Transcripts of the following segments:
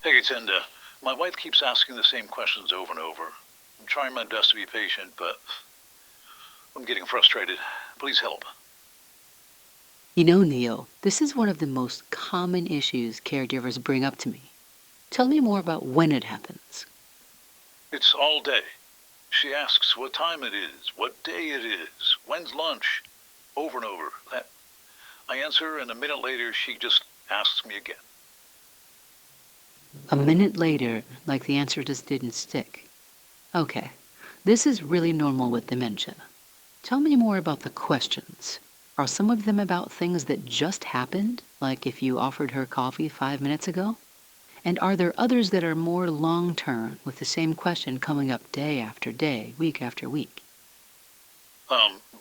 Hey, Tenda. My wife keeps asking the same questions over and over. I'm trying my best to be patient, but I'm getting frustrated. Please help. You know, Neil, this is one of the most common issues caregivers bring up to me. Tell me more about when it happens. It's all day. She asks what time it is, what day it is, when's lunch, over and over. I answer, and a minute later, she just asks me again. A minute later, like the answer just didn't stick. Okay, this is really normal with dementia. Tell me more about the questions. Are some of them about things that just happened, like if you offered her coffee 5 minutes ago? And are there others that are more long term, with the same question coming up day after day, week after week?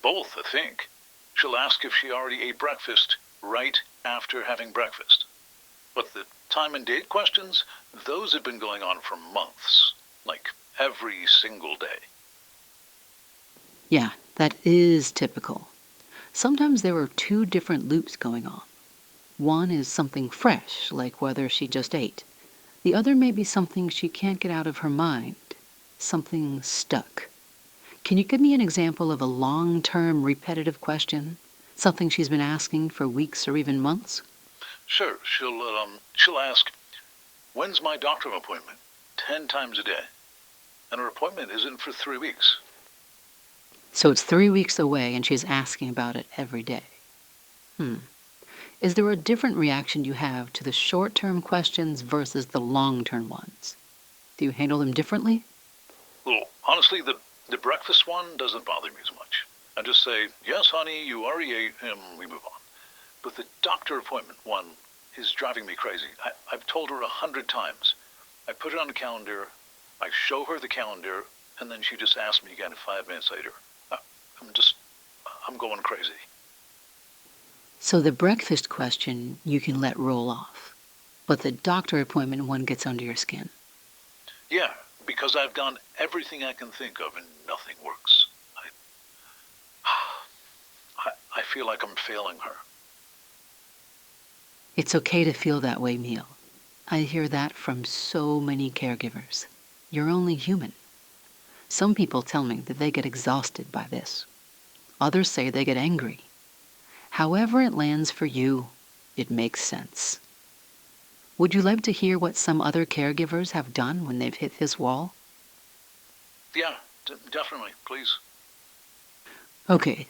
Both, I think. She'll ask if she already ate breakfast right after having breakfast. But the time and date questions, those have been going on for months. Like every single day. Yeah, that is typical. Sometimes there are two different loops going on. One is something fresh, like whether she just ate. The other may be something she can't get out of her mind, something stuck. Can you give me an example of a long-term repetitive question? Something she's been asking for weeks or even months? Sure, she'll ask, when's my doctor appointment? 10 times a day. And her appointment isn't for 3 weeks. So it's 3 weeks away and she's asking about it every day. Is there a different reaction you have to the short-term questions versus the long-term ones? Do you handle them differently? Well, honestly, the breakfast one doesn't bother me as much. I just say, yes, honey, you already ate, and we move on. But the doctor appointment one is driving me crazy. I've told her 100 times. I put it on the calendar, I show her the calendar, and then she just asks me again 5 minutes later. I'm going crazy. So the breakfast question you can let roll off, but the doctor appointment one gets under your skin. Yeah, because I've done everything I can think of and nothing works. I feel like I'm failing her. It's okay to feel that way, Neil. I hear that from so many caregivers. You're only human. Some people tell me that they get exhausted by this. Others say they get angry. However it lands for you, it makes sense. Would you like to hear what some other caregivers have done when they've hit this wall? Yeah, definitely, please. Okay.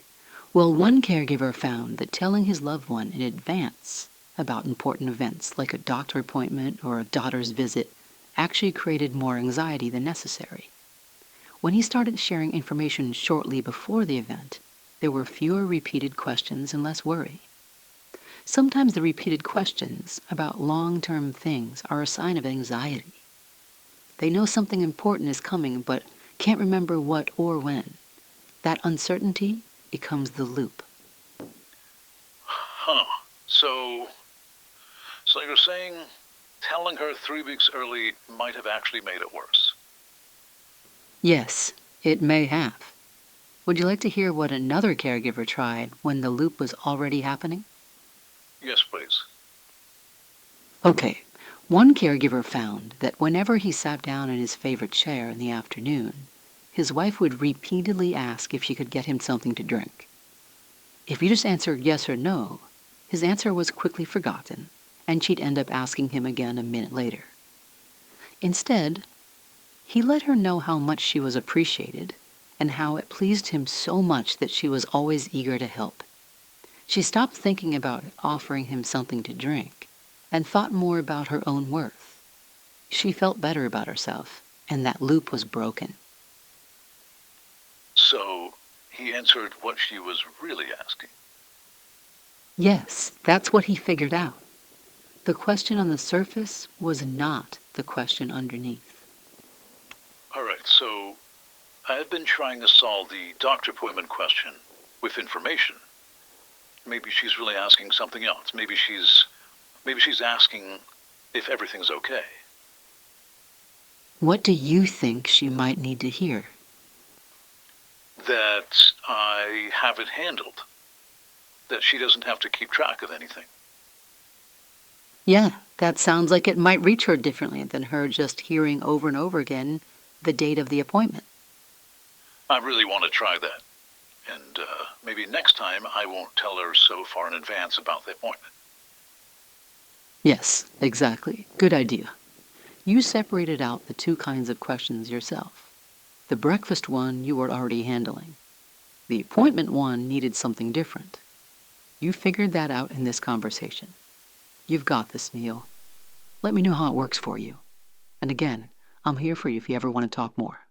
Well, one caregiver found that telling his loved one in advance about important events like a doctor appointment or a daughter's visit actually created more anxiety than necessary. When he started sharing information shortly before the event, there were fewer repeated questions and less worry. Sometimes the repeated questions about long-term things are a sign of anxiety. They know something important is coming but can't remember what or when. That uncertainty becomes the loop. Huh. So you're saying telling her 3 weeks early might have actually made it worse? Yes, it may have. Would you like to hear what another caregiver tried when the loop was already happening? Yes, please. Okay, one caregiver found that whenever he sat down in his favorite chair in the afternoon, his wife would repeatedly ask if she could get him something to drink. If he just answered yes or no, his answer was quickly forgotten, and she'd end up asking him again a minute later. Instead, he let her know how much she was appreciated and how it pleased him so much that she was always eager to help. She stopped thinking about offering him something to drink and thought more about her own worth. She felt better about herself, and that loop was broken. So he answered what she was really asking. Yes, that's what he figured out. The question on the surface was not the question underneath. All right, so I had been trying to solve the doctor appointment question with information. Maybe she's really asking something else. Maybe she's asking if everything's okay. What do you think she might need to hear? That I have it handled. That she doesn't have to keep track of anything. Yeah, that sounds like it might reach her differently than her just hearing over and over again the date of the appointment. I really want to try that. And maybe next time I won't tell her so far in advance about the appointment. Yes, exactly. Good idea. You separated out the two kinds of questions yourself. The breakfast one you were already handling. The appointment one needed something different. You figured that out in this conversation. You've got this, Neil. Let me know how it works for you. And again, I'm here for you if you ever want to talk more.